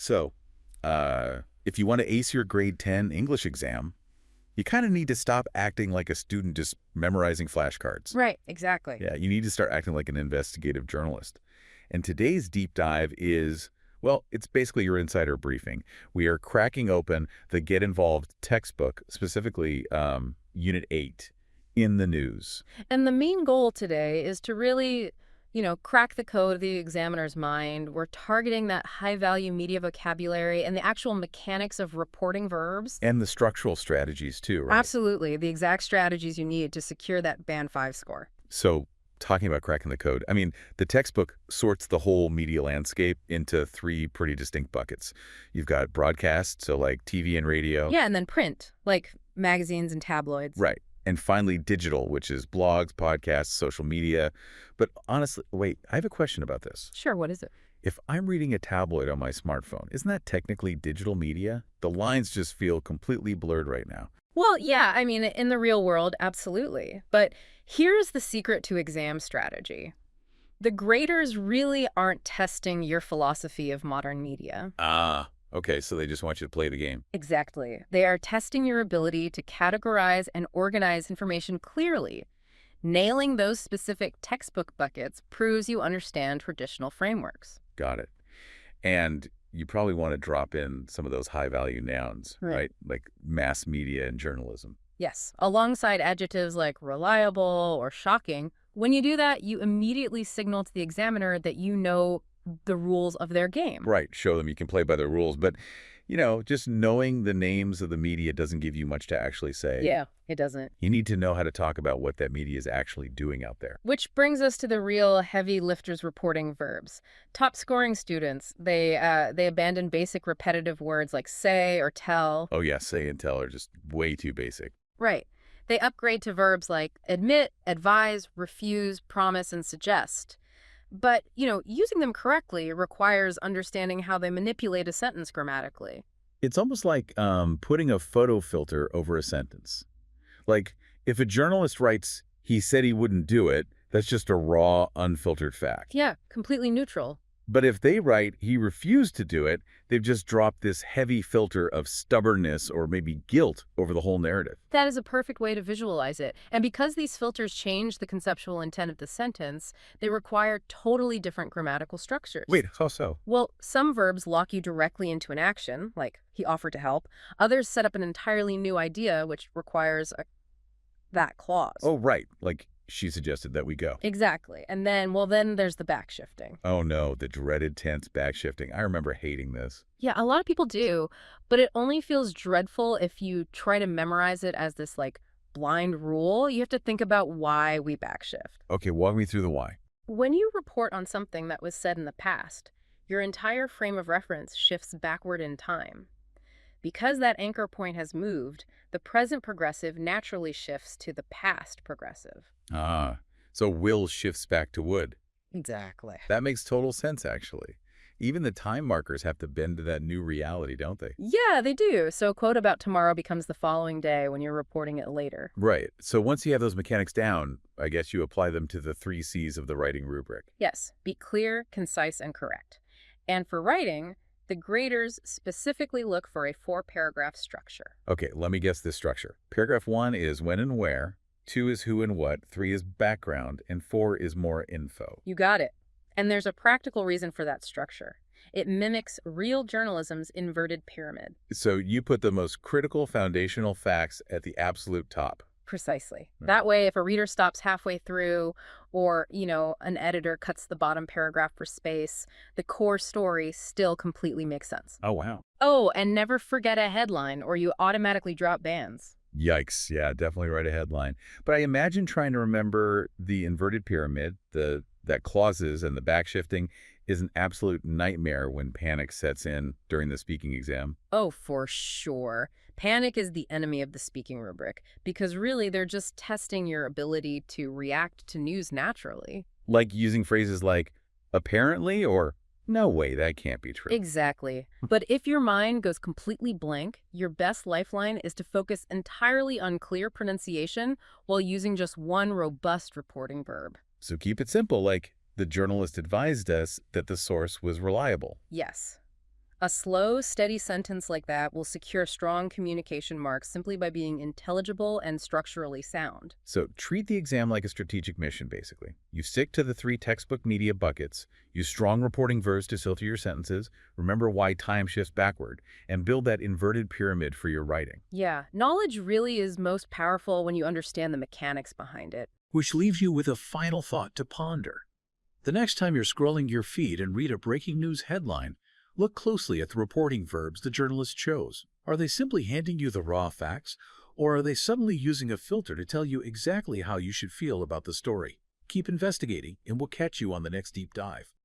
So, if you want to ace your grade 10 English exam, you kind of need to stop acting like a student just memorizing flashcards. Right, exactly. Yeah, you need to start acting like an investigative journalist. And today's deep dive is, well, it's basically your insider briefing. We are cracking open the Get Involved textbook, specifically Unit 8, in the news. And the main goal today is to really, crack the code of the examiner's mind. We're targeting that high-value media vocabulary and the actual mechanics of reporting verbs. And the structural strategies, too, right? Absolutely. The exact strategies you need to secure that Band 5 score. So, talking about cracking the code, I mean, the textbook sorts the whole media landscape into 3 pretty distinct buckets. You've got broadcast, so like TV and radio. Yeah, and then print, like magazines and tabloids. Right. And finally, digital, which is blogs, podcasts, social media. But honestly, wait, I have a question about this. Sure, what is it? If I'm reading a tabloid on my smartphone, isn't that technically digital media? The lines just feel completely blurred right now. Well, yeah, I mean, in the real world, absolutely. But here's the secret to exam strategy. The graders really aren't testing your philosophy of modern media. Okay, so they just want you to play the game. Exactly. They are testing your ability to categorize and organize information clearly. Nailing those specific textbook buckets proves you understand traditional frameworks. Got it. And you probably want to drop in some of those high-value nouns, right? Like mass media and journalism. Yes, alongside adjectives like reliable or shocking. When you do that, you immediately signal to the examiner that you know the rules of their game. Right, show them you can play by their rules. But, just knowing the names of the media doesn't give you much to actually say. Yeah, it doesn't. You need to know how to talk about what that media is actually doing out there. Which brings us to the real heavy lifters reporting verbs. Top scoring students, they abandon basic repetitive words like say or tell. Oh yeah, say and tell are just way too basic. Right. They upgrade to verbs like admit, advise, refuse, promise, and suggest. But, using them correctly requires understanding how they manipulate a sentence grammatically. It's almost like putting a photo filter over a sentence. Like, if a journalist writes, he said he wouldn't do it, that's just a raw, unfiltered fact. Yeah, completely neutral. But if they write, he refused to do it, they've just dropped this heavy filter of stubbornness or maybe guilt over the whole narrative. That is a perfect way to visualize it. And because these filters change the conceptual intent of the sentence, they require totally different grammatical structures. Wait, how so? Well, some verbs lock you directly into an action, like he offered to help. Others set up an entirely new idea, which requires that clause. Oh, right. Like, she suggested that we go. Exactly. And then there's the backshifting. Oh no, the dreaded tense backshifting. I remember hating this. Yeah, a lot of people do, but it only feels dreadful if you try to memorize it as this blind rule. You have to think about why we backshift. Okay, walk me through the why. When you report on something that was said in the past, your entire frame of reference shifts backward in time. Because that anchor point has moved, the present progressive naturally shifts to the past progressive. So will shifts back to would. Exactly. That makes total sense, actually. Even the time markers have to bend to that new reality, don't they? Yeah, they do. So a quote about tomorrow becomes the following day when you're reporting it later. Right. So once you have those mechanics down, I guess you apply them to the 3 C's of the writing rubric. Yes. Be clear, concise, and correct. And for writing, the graders specifically look for a 4-paragraph structure. Okay, let me guess this structure. Paragraph 1 is when and where, 2 is who and what, 3 is background, and 4 is more info. You got it. And there's a practical reason for that structure. It mimics real journalism's inverted pyramid. So you put the most critical foundational facts at the absolute top. Precisely. That way, if a reader stops halfway through or, an editor cuts the bottom paragraph for space, the core story still completely makes sense. Oh, wow. Oh, and never forget a headline or you automatically drop bands. Yikes. Yeah, definitely write a headline. But I imagine trying to remember the inverted pyramid, that clauses and the backshifting is an absolute nightmare when panic sets in during the speaking exam. Oh, for sure. Panic is the enemy of the speaking rubric because really they're just testing your ability to react to news naturally. Like using phrases like apparently or no way, that can't be true. Exactly. But if your mind goes completely blank, your best lifeline is to focus entirely on clear pronunciation while using just one robust reporting verb. So keep it simple, like the journalist advised us that the source was reliable. Yes. A slow, steady sentence like that will secure strong communication marks simply by being intelligible and structurally sound. So treat the exam like a strategic mission, basically. You stick to the 3 textbook media buckets, use strong reporting verbs to filter your sentences, remember why time shifts backward, and build that inverted pyramid for your writing. Yeah, knowledge really is most powerful when you understand the mechanics behind it. Which leaves you with a final thought to ponder. The next time you're scrolling your feed and read a breaking news headline, look closely at the reporting verbs the journalist chose. Are they simply handing you the raw facts, or are they suddenly using a filter to tell you exactly how you should feel about the story? Keep investigating, and we'll catch you on the next deep dive.